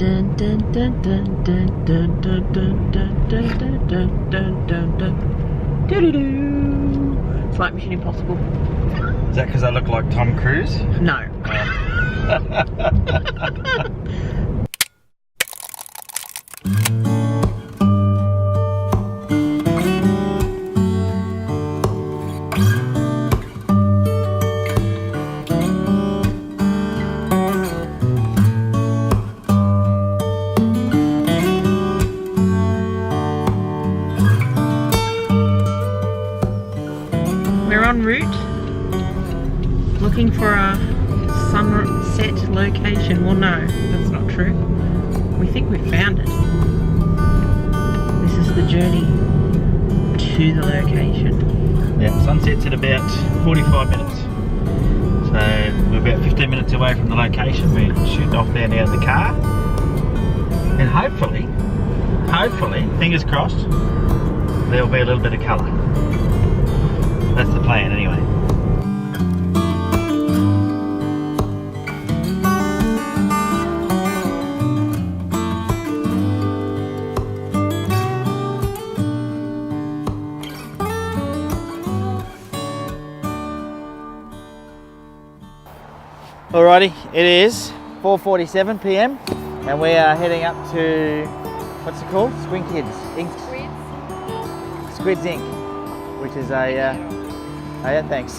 It's like Mission Impossible. Is that because I look like Tom Cruise? No. We're en route looking for a sunset location. Well, no, that's not true. We think we found it. This is the journey to the location. Yeah, sunset's in about 45 minutes. So we're about 15 minutes away from the location. We're shooting off there now in the car. And hopefully, fingers crossed, there'll be a little bit of colour. That's the plan anyway. Alrighty, it is 4:47 p.m. and we are heading up to, what's it called? Squids Inc. Squids Inc. Which is a, oh yeah, thanks.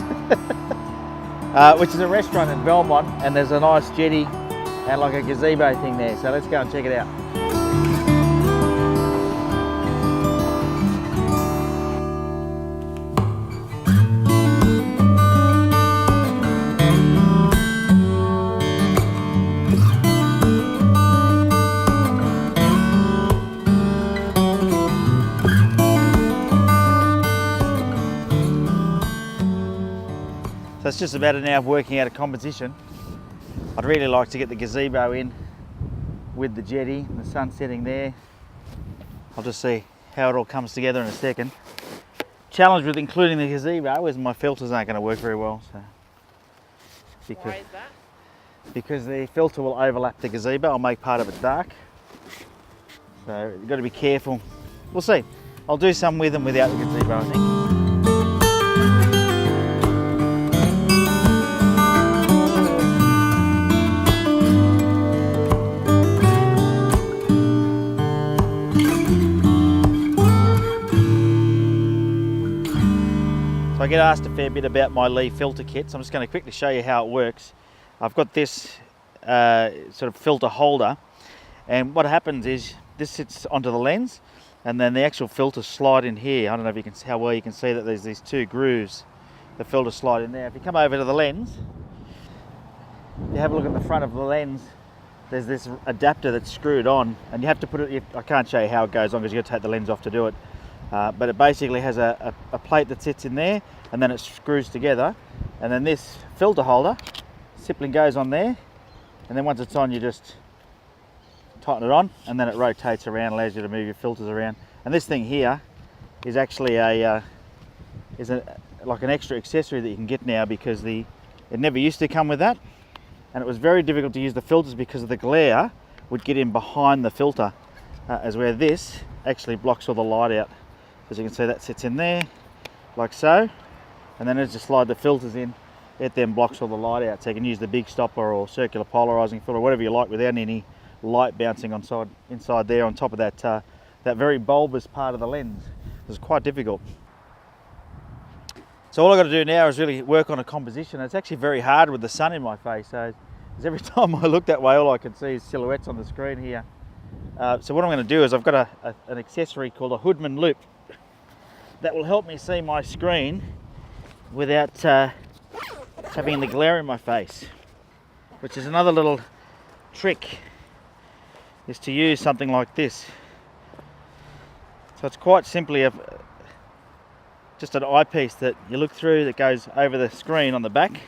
Which is a restaurant in Belmont, and there's a nice jetty and like a gazebo thing there. So let's go and check it out. So it's just about an hour of working out a composition. I'd really like to get the gazebo in with the jetty and the sun setting there. I'll just see how it all comes together in a second. Challenge with including the gazebo is my filters aren't going to work very well. So Why is that? Because the filter will overlap the gazebo. I'll make part of it dark. So you've got to be careful. We'll see. I'll do some with and without the gazebo, I think. I get asked a fair bit about my Lee filter kit, so I'm just going to quickly show you how it works. I've got this sort of filter holder, and what happens is this sits onto the lens, and then the actual filters slide in here. I don't know if you can see how well you can see that there's these two grooves. The filters slide in there. If you come over to the lens, you have a look at the front of the lens. There's this adapter that's screwed on, and you have to put it. I can't show you how it goes on because you've got to take the lens off to do it. But it basically has a plate that sits in there, and then it screws together, and then this filter holder simply goes on there, and then once it's on you just tighten it on, and then it rotates around, allows you to move your filters around. And this thing here is actually like an extra accessory that you can get now, because it never used to come with that, and it was very difficult to use the filters because of the glare would get in behind the filter, as where this actually blocks all the light out. As you can see, that sits in there like so, and then as you slide the filters in, it then blocks all the light out, so you can use the big stopper or circular polarizing filter, whatever you like, without any light bouncing inside there on top of that very bulbous part of the lens. It's quite difficult. So all I've got to do now is really work on a composition. It's actually very hard with the sun in my face, so every time I look that way, all I can see is silhouettes on the screen here. So what I'm going to do is I've got an accessory called a Hoodman loop that will help me see my screen without having the glare in my face, which is another little trick, is to use something like this. So it's quite simply just an eyepiece that you look through that goes over the screen on the back.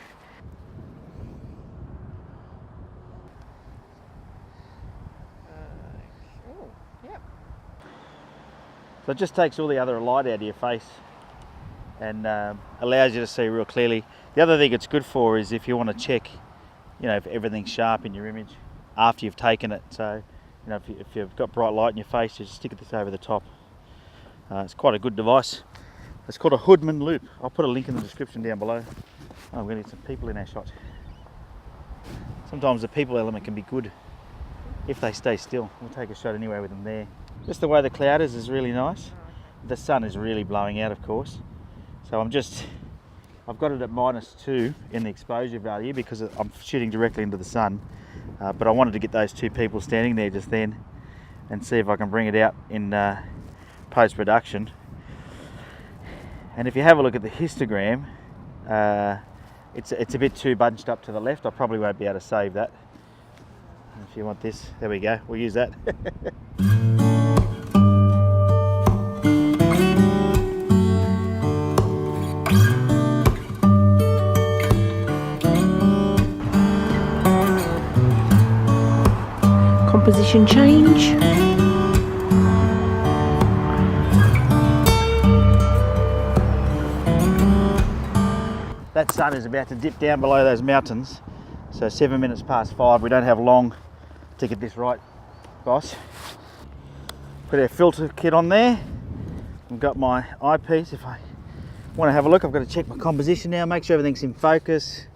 So it just takes all the other light out of your face and allows you to see real clearly. The other thing it's good for is if you want to check, if everything's sharp in your image after you've taken it. So You know, if you've got bright light in your face, just stick this over the top. It's quite a good device. It's called a Hoodman loop. I'll put a link in the description down below. Oh, we're going to get some people in our shot. Sometimes the people element can be good if they stay still. We'll take a shot anyway with them there. Just the way the cloud is really nice. The sun is really blowing out, of course. So I've got it at -2 in the exposure value because I'm shooting directly into the sun. But I wanted to get those two people standing there just then and see if I can bring it out in post-production. And if you have a look at the histogram, it's a bit too bunched up to the left. I probably won't be able to save that. If you want this, there we go, we'll use that. Composition change. That sun is about to dip down below those mountains, so 7 minutes past 5. We don't have long to get this right, boss. Put our filter kit on there. I've got my eyepiece. If I want to have a look, I've got to check my composition now, make sure everything's in focus.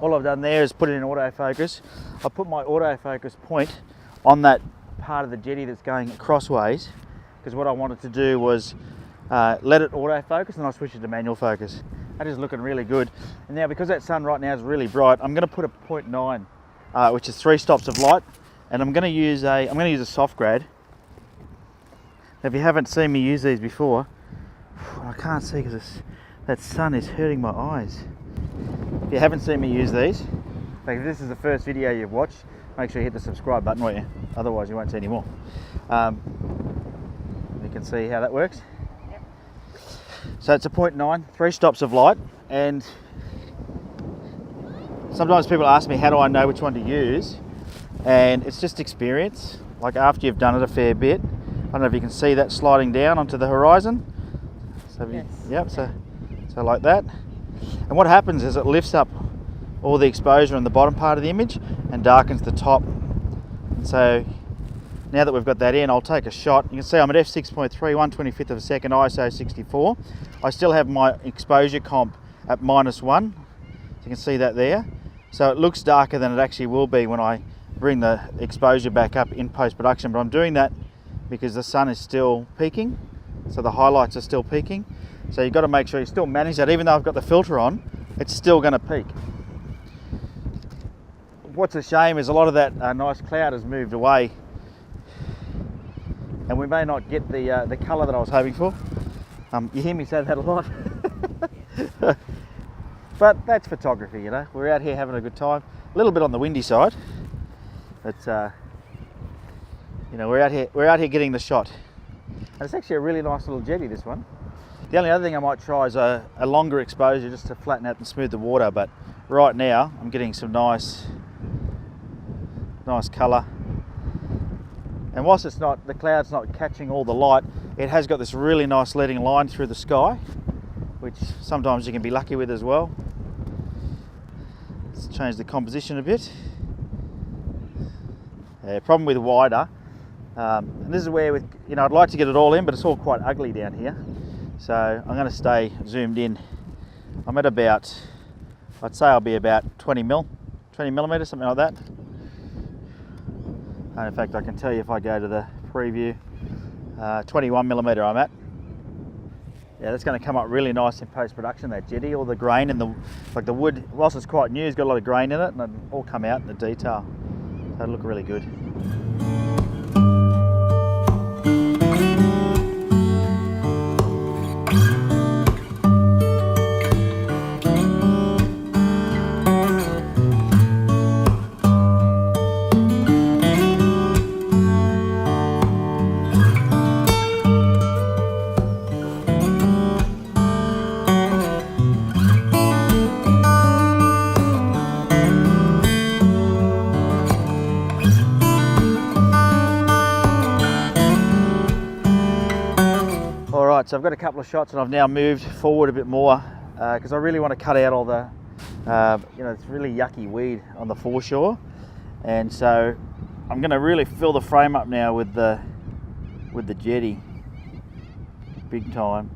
All I've done there is put it in autofocus. I put my autofocus point on that part of the jetty that's going crossways, because what I wanted to do was let it autofocus and I'll switch it to manual focus. That is looking really good. And now, because that sun right now is really bright, I'm going to put a 0.9, which is 3 stops of light, and I'm going to use a soft grad. Now, if you haven't seen me use these before, I can't see because that sun is hurting my eyes. If you haven't seen me use these, like if this is the first video you've watched, make sure you hit the subscribe button, won't you? Otherwise you won't see any more. You can see how that works. Yep. So it's a 0.9, 3 stops of light, and sometimes people ask me how do I know which one to use, and it's just experience. Like after you've done it a fair bit, I don't know if you can see that sliding down onto the horizon. So yes. Yep, so like that. And what happens is it lifts up all the exposure in the bottom part of the image and darkens the top. And so now that we've got that in, I'll take a shot. You can see I'm at f6.3, 1/25 of a second, ISO 64. I still have my exposure comp at -1. So you can see that there. So it looks darker than it actually will be when I bring the exposure back up in post-production. But I'm doing that because the sun is still peaking. So the highlights are still peaking. So you've got to make sure you still manage that. Even though I've got the filter on, it's still going to peak. What's a shame is a lot of that nice cloud has moved away, and we may not get the colour that I was hoping for. You hear me say that a lot. But that's photography, you know. We're out here having a good time. A little bit on the windy side, but you know, we're out here getting the shot. And it's actually a really nice little jetty, this one. The only other thing I might try is a longer exposure just to flatten out and smooth the water, but right now I'm getting some nice colour. And whilst the cloud's not catching all the light, it has got this really nice leading line through the sky, which sometimes you can be lucky with as well. Let's change the composition a bit. Problem with wider, and this is where I'd like to get it all in, but it's all quite ugly down here. So I'm going to stay zoomed in. I'm at about, I'd say I'll be about 20 millimeters, something like that. And in fact, I can tell you if I go to the preview, 21 millimeter I'm at. Yeah, that's going to come up really nice in post-production, that jetty. All the grain and the wood, whilst it's quite new, it's got a lot of grain in it, and it'll all come out in the detail. So it'll look really good. So I've got a couple of shots and I've now moved forward a bit more because I really want to cut out all the You know, it's really yucky weed on the foreshore, and so I'm going to really fill the frame up now with the Jetty, big time.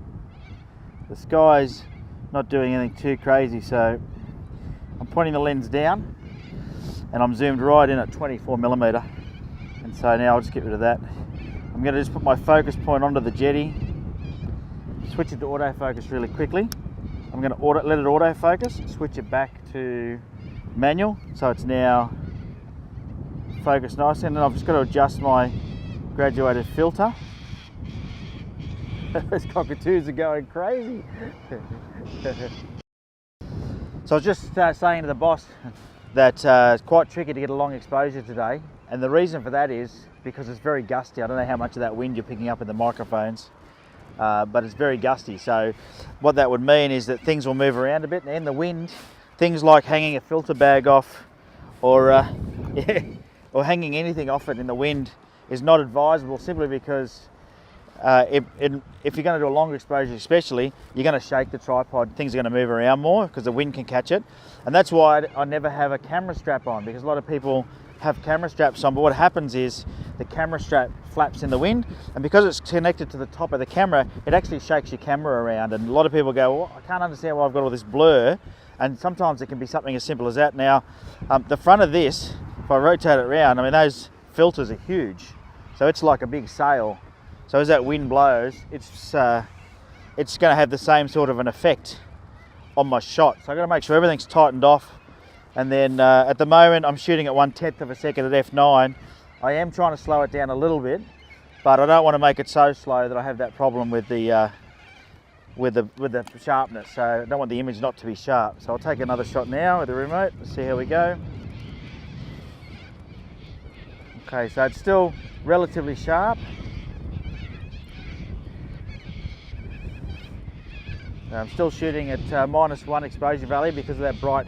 The sky's not doing anything too crazy, so I'm pointing the lens down, and I'm zoomed right in at 24mm, and so now I'll just get rid of that. I'm going to just put my focus point onto the Jetty, switch it to autofocus really quickly. I'm going to let it autofocus, switch it back to manual, so it's now focused nicely, and then I've just got to adjust my graduated filter. Those cockatoos are going crazy. So I was just saying to the boss that it's quite tricky to get a long exposure today, and the reason for that is because it's very gusty. I don't know how much of that wind you're picking up in the microphones, but it's very gusty. So what that would mean is that things will move around a bit, and in the wind, things like hanging a filter bag off, or or hanging anything off it in the wind is not advisable, simply because if you're going to do a longer exposure especially, you're going to shake the tripod, things are going to move around more because the wind can catch it. And that's why I never have a camera strap on, because a lot of people have camera straps on, but what happens is the camera strap flaps in the wind, and because it's connected to the top of the camera, it actually shakes your camera around, and a lot of people go, well, I can't understand why I've got all this blur, and sometimes it can be something as simple as that. Now, the front of this, if I rotate it around, I mean, those filters are huge, so it's like a big sail. So as that wind blows, it's going to have the same sort of an effect on my shot. So I've got to make sure everything's tightened off. And then at the moment, I'm shooting at 1/10 of a second at f9. I am trying to slow it down a little bit, but I don't want to make it so slow that I have that problem with the sharpness. So I don't want the image not to be sharp. So I'll take another shot now with the remote. Let's see how we go. Okay, so it's still relatively sharp. I'm still shooting at -1 exposure value because of that bright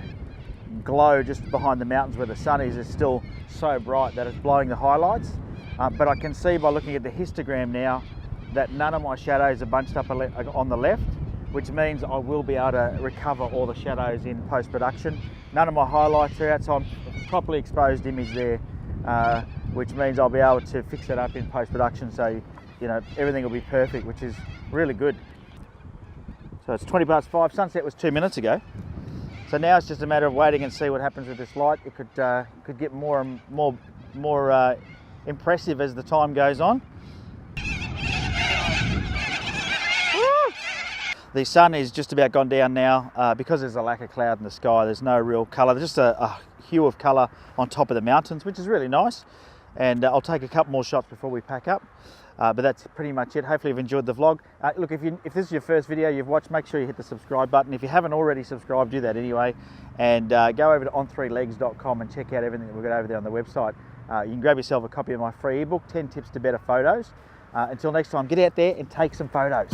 glow just behind the mountains where the sun is. It's still so bright that it's blowing the highlights. But I can see by looking at the histogram now that none of my shadows are bunched up on the left, which means I will be able to recover all the shadows in post-production. None of my highlights are out, so I'm properly exposed image there, which means I'll be able to fix it up in post-production, so you know everything will be perfect, which is really good. So it's 5:20. Sunset was 2 minutes ago. So now it's just a matter of waiting and see what happens with this light. It could get more and more impressive as the time goes on. The sun is just about gone down now because there's a lack of cloud in the sky. There's no real colour. There's just a hue of colour on top of the mountains, which is really nice. And I'll take a couple more shots before we pack up. But that's pretty much it. Hopefully you've enjoyed the vlog. Look, if this is your first video you've watched, make sure you hit the subscribe button. If you haven't already subscribed, do that anyway. And go over to on3legs.com and check out everything that we've got over there on the website. You can grab yourself a copy of my free ebook, 10 Tips to Better Photos. Until next time, get out there and take some photos.